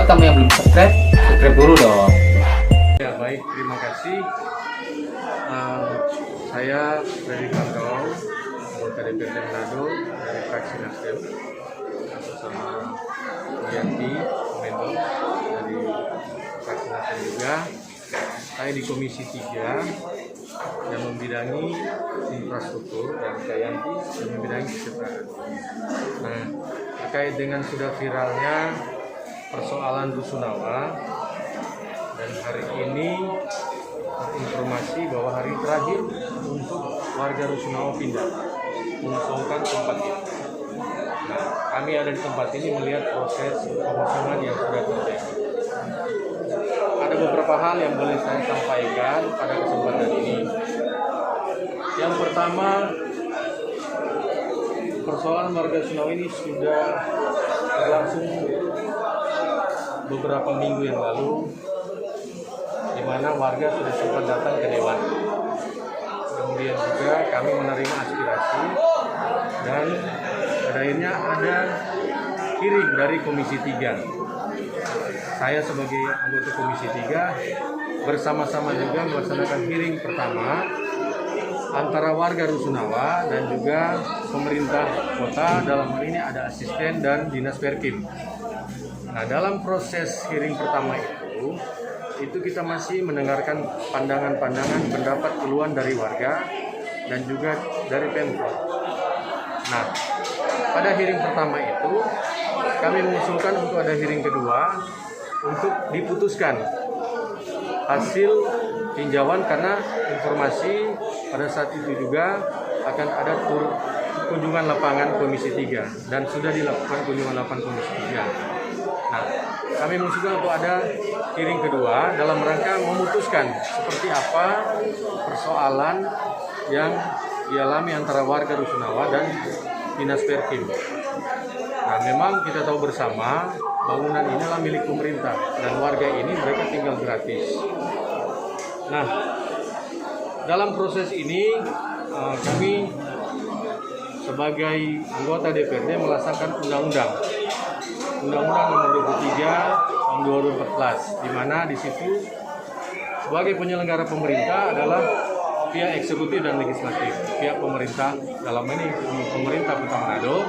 Buat kamu yang belum subscribe, subscribe dulu dong. Ya baik, terima kasih. Saya dari kantor anggota DPRD Manado dari fraksi Nasdem bersama Yanti Mendo dari fraksi Nasdem juga. Saya di Komisi 3 yang membidangi infrastruktur dan Kak Yanti yang membidangi kesejahteraan. Nah, terkait dengan sudah viralnya persoalan Rusunawa, dan hari ini informasi bahwa hari terakhir untuk warga Rusunawa pindah mengusulkan tempat itu. Nah, kami ada di tempat ini melihat proses pengosongan yang sudah terjadi. Ada beberapa hal yang boleh saya sampaikan pada kesempatan ini. Yang pertama, persoalan warga Rusunawa ini sudah berlangsung beberapa minggu yang lalu, di mana warga sudah sempat datang ke Dewan. Kemudian juga kami menerima aspirasi dan pada akhirnya ada hearing dari Komisi 3. Saya sebagai anggota Komisi 3 bersama-sama juga melaksanakan hearing pertama antara warga Rusunawa dan juga pemerintah kota, dalam hal ini ada asisten dan dinas Perkim. Nah, dalam proses hearing pertama itu kita masih mendengarkan pandangan-pandangan, pendapat, keluhan dari warga dan juga dari Pemkot. Nah, pada hearing pertama itu kami mengusulkan untuk ada hearing kedua untuk diputuskan hasil tinjauan, karena informasi pada saat itu juga akan ada kunjungan lapangan Komisi 3 dan sudah dilakukan kunjungan lapangan Komisi 3. Nah, kami mengusulkan untuk ada hearing kedua dalam rangka memutuskan seperti apa persoalan yang dialami antara warga Rusunawa dan dinas Perkim. Nah, memang kita tahu bersama bangunan ini adalah milik pemerintah dan warga ini mereka tinggal gratis. Nah, dalam proses ini kami sebagai anggota DPRD melaksanakan undang-undang nomor 23 tahun 2014, di mana di situ sebagai penyelenggara pemerintah adalah pihak eksekutif dan legislatif, pihak pemerintah dalam ini pemerintah Kota Manado,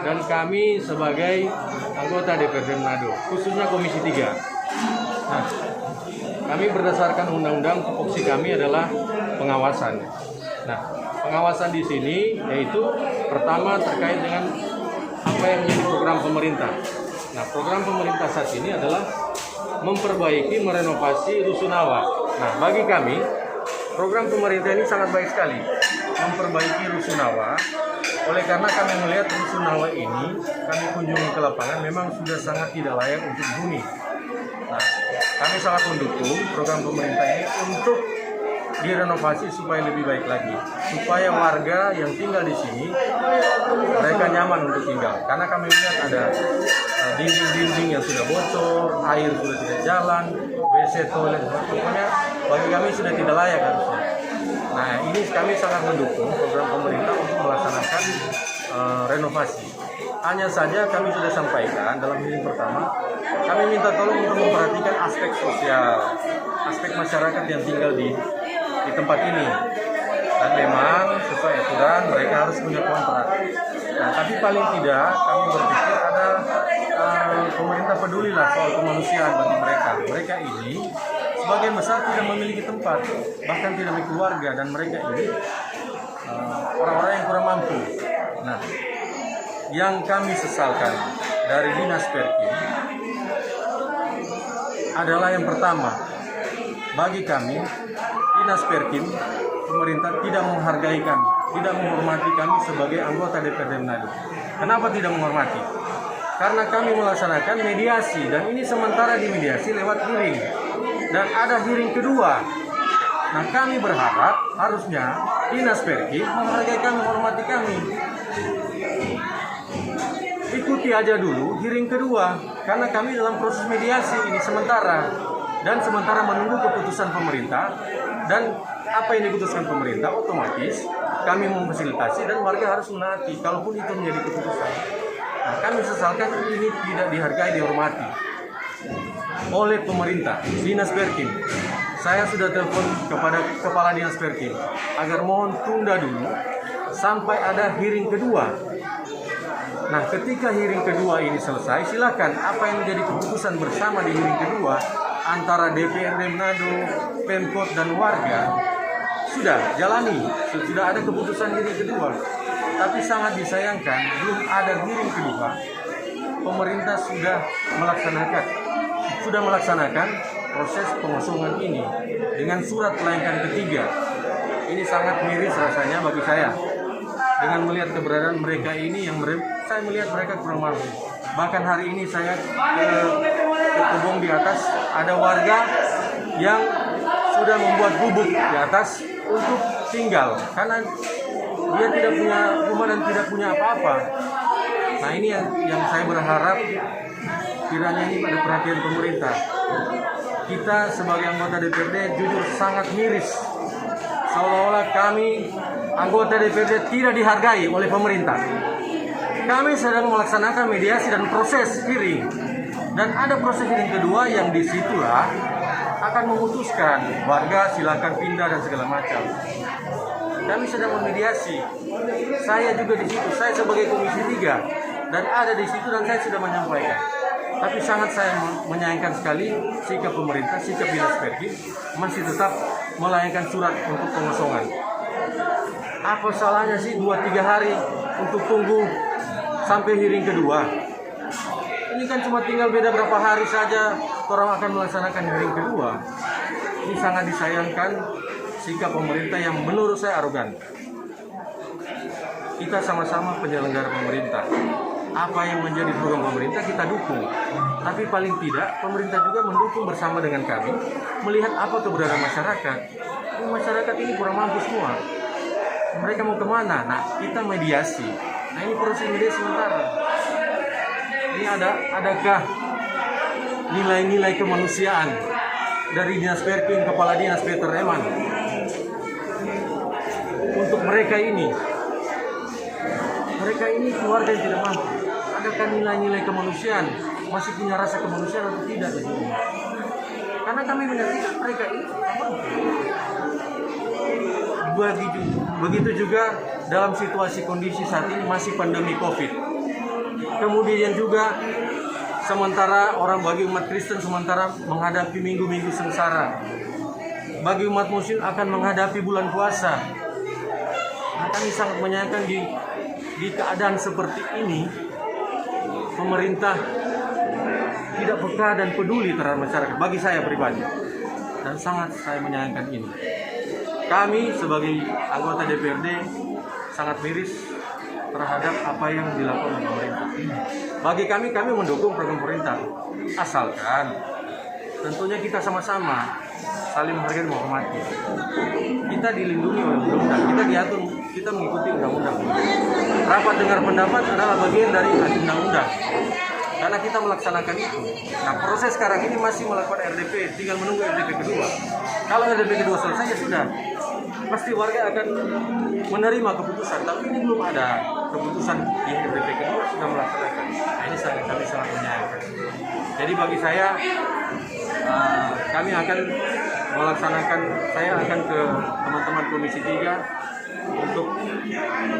dan kami sebagai anggota DPRD Manado, khususnya Komisi 3. Nah, kami berdasarkan undang-undang, tupoksi kami adalah pengawasan. Nah, pengawasan di sini yaitu pertama terkait dengan apa yang menjadi program pemerintah. Nah, program pemerintah saat ini adalah memperbaiki, merenovasi Rusunawa. Nah, bagi kami program pemerintah ini sangat baik sekali, memperbaiki Rusunawa. Oleh karena kami melihat Rusunawa ini, kami kunjungi ke lapangan, memang sudah sangat tidak layak untuk dihuni. Nah, kami sangat mendukung program pemerintah ini untuk direnovasi supaya lebih baik lagi, supaya warga yang tinggal di sini mereka nyaman untuk tinggal. Karena kami lihat ada dinding-dinding yang sudah bocor, air sudah tidak jalan, WC, toilet, pokoknya bagi kami sudah tidak layak harusnya. Nah, ini kami sangat mendukung program pemerintah untuk melaksanakan renovasi. Hanya saja kami sudah sampaikan dalam hearing pertama, kami minta tolong untuk memperhatikan aspek sosial, aspek masyarakat yang tinggal di tempat ini. Dan memang sesuai aturan mereka harus punya kontrak. Nah, tapi paling tidak kami berpikir ada pemerintah pedulilah soal kemanusiaan bagi mereka. Mereka ini sebagian besar tidak memiliki tempat, bahkan tidak memiliki keluarga, dan mereka ini orang-orang yang kurang mampu. Nah, yang kami sesalkan dari dinas Perkim adalah yang pertama, bagi kami dinas Perkim, pemerintah tidak menghargai kami, tidak menghormati kami sebagai anggota DPRD Manado. Kenapa tidak menghormati? Karena kami melaksanakan mediasi, dan ini sementara dimediasi lewat hearing, dan ada hearing kedua. Nah, kami berharap harusnya dinas Perkim menghargai kami, menghormati kami. Ikuti aja dulu hearing kedua, karena kami dalam proses mediasi ini sementara, dan sementara menunggu keputusan pemerintah. Dan apa yang diputuskan pemerintah otomatis kami memfasilitasi dan warga harus menaati kalaupun itu menjadi keputusan. Nah, kami sesalkan ini tidak dihargai, dihormati. oleh pemerintah, Dinas Perkim. Saya sudah telepon kepada Kepala Dinas Perkim agar mohon tunda dulu sampai ada hearing kedua. Nah, ketika hearing kedua ini selesai, silakan apa yang menjadi keputusan bersama di hearing kedua antara DPRD Manado, Pemkot dan warga sudah jalani, sudah ada keputusan hearing kedua. Tapi sangat disayangkan belum ada hearing kedua. Pemerintah sudah melaksanakan proses pengosongan ini dengan surat pelayanan ketiga. Ini sangat miris rasanya bagi saya. Dengan melihat keberadaan mereka ini saya melihat mereka kurang mampu. Bahkan hari ini saya ke kebun di atas, ada warga yang sudah membuat gubuk di atas untuk tinggal karena dia tidak punya rumah dan tidak punya apa-apa. Nah, ini yang saya berharap kiranya ini pada perhatian pemerintah. Kita sebagai anggota DPRD jujur sangat miris, seolah-olah kami anggota DPRD tidak dihargai oleh pemerintah. Kami sedang melaksanakan mediasi dan proses hearing, dan ada proses hearing kedua yang disitulah akan memutuskan warga silakan pindah dan segala macam. Kami sedang memediasi. Saya juga di situ. Saya sebagai Komisi 3 dan ada di situ dan saya sudah menyampaikan. Tapi sangat saya menyayangkan sekali sikap pemerintah, sikap Dinas Perkim masih tetap melayangkan surat untuk pengosongan. Apa salahnya sih 2-3 hari untuk tunggu sampai hearing kedua? Ini kan cuma tinggal beda berapa hari saja orang akan melaksanakan hearing kedua. Ini sangat disayangkan sikap pemerintah yang menurut saya arogan. Kita sama-sama penyelenggara pemerintah. Apa yang menjadi program pemerintah kita dukung. Tapi paling tidak pemerintah juga mendukung bersama dengan kami melihat apa keberadaan masyarakat. Masyarakat ini kurang mampu semua. Mereka mau kemana? Nah, kita mediasi. Nah, ini proses mediasi sementara. Ini adakah nilai-nilai kemanusiaan dari Dinas Perkim, Kepala Dinas Peter Eman untuk mereka ini keluarga yang tidak mampu? Adakah nilai-nilai kemanusiaan, masih punya rasa kemanusiaan atau tidak? Karena kami menyaksikan mereka ini begitu juga dalam situasi kondisi saat ini masih pandemi COVID. Kemudian juga sementara bagi umat Kristen sementara menghadapi minggu-minggu sengsara. Bagi umat Muslim akan menghadapi bulan puasa. Nah, kami sangat menyayangkan di keadaan seperti ini pemerintah tidak peka dan peduli terhadap masyarakat. Bagi saya pribadi, dan sangat saya menyayangkan ini. Kami sebagai anggota DPRD sangat miris terhadap apa yang dilakukan oleh pemerintah. Bagi kami mendukung program pemerintah, asalkan tentunya kita sama-sama saling menghargai dan menghormati. Kita dilindungi oleh undang-undang, kita diatur, kita mengikuti undang-undang. Rapat dengar pendapat adalah bagian dari undang-undang. Karena kita melaksanakan itu. Nah, proses sekarang ini masih melakukan RDP, tinggal menunggu RDP kedua. Kalau RDP kedua selesai ya sudah, pasti warga akan menerima keputusan. Tapi ini belum ada keputusan di RDP kedua sudah melaksanakan. Nah, ini kami sangat menyayangkan. Jadi bagi saya, kami akan melaksanakan, saya akan ke teman-teman Komisi 3 untuk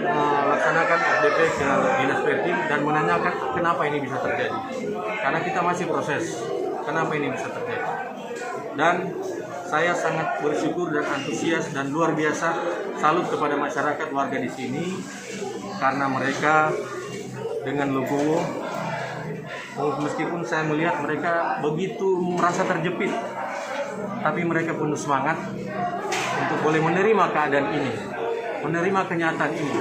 melaksanakan RDP ke Dinas Perkim dan menanyakan kenapa ini bisa terjadi. Karena kita masih proses, kenapa ini bisa terjadi. Dan saya sangat bersyukur dan antusias dan luar biasa salut kepada masyarakat warga di sini karena mereka dengan legowo, meskipun saya melihat mereka begitu merasa terjepit, tapi mereka penuh semangat untuk boleh menerima keadaan ini, menerima kenyataan ini.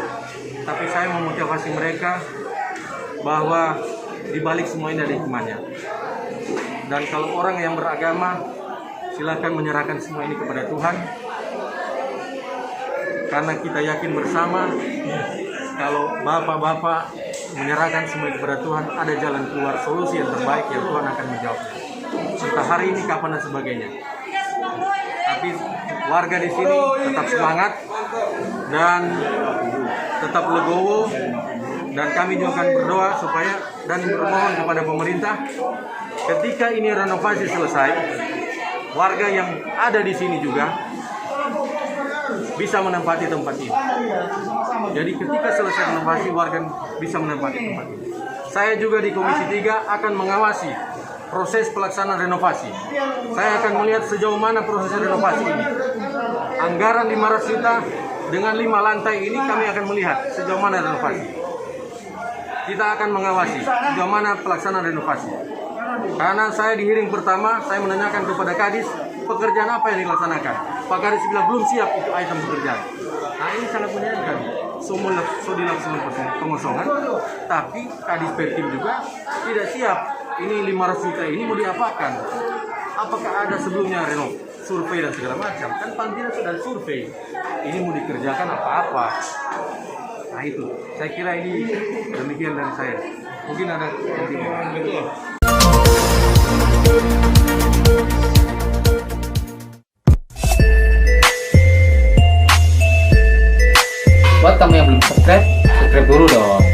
Tapi saya memotivasi mereka bahwa di balik semua ini ada hikmahnya. Dan kalau orang yang beragama, silakan menyerahkan semua ini kepada Tuhan. Karena kita yakin bersama, kalau bapak-bapak menyerahkan semua kepada Tuhan, ada jalan keluar, solusi yang terbaik yang Tuhan akan menjawabnya. Entah hari ini, kapan dan sebagainya. Tapi warga di sini tetap semangat dan tetap legowo, dan kami juga akan berdoa supaya dan bermohon kepada pemerintah ketika ini renovasi selesai, warga yang ada di sini juga bisa menempati tempat ini. Jadi ketika selesai renovasi, warga bisa menempati tempat ini. Saya juga di Komisi 3 akan mengawasi proses pelaksanaan renovasi. Saya akan melihat sejauh mana proses renovasi ini. Anggaran 500 juta dengan 5 lantai ini kami akan melihat sejauh mana renovasi. Kita akan mengawasi sejauh mana pelaksanaan renovasi. Karena saya di hearing pertama, saya menanyakan kepada Kadis, pekerjaan apa yang dilaksanakan. Pak Kadis bilang belum siap itu item pekerjaan. Nah ini sangat menyayangkan. Semua dilaksanakan pengosongan, tapi Kadis Pertim juga tidak siap. Ini 500 juta ini mau diapakan? Apakah ada sebelumnya renov, survei dan segala macam? Kan paling tidak sudah ada survei. Ini mau dikerjakan apa-apa? Nah itu, saya kira ini demikian dari saya. Mungkin ada yang betul. Buat kamu yang belum subscribe dulu dong.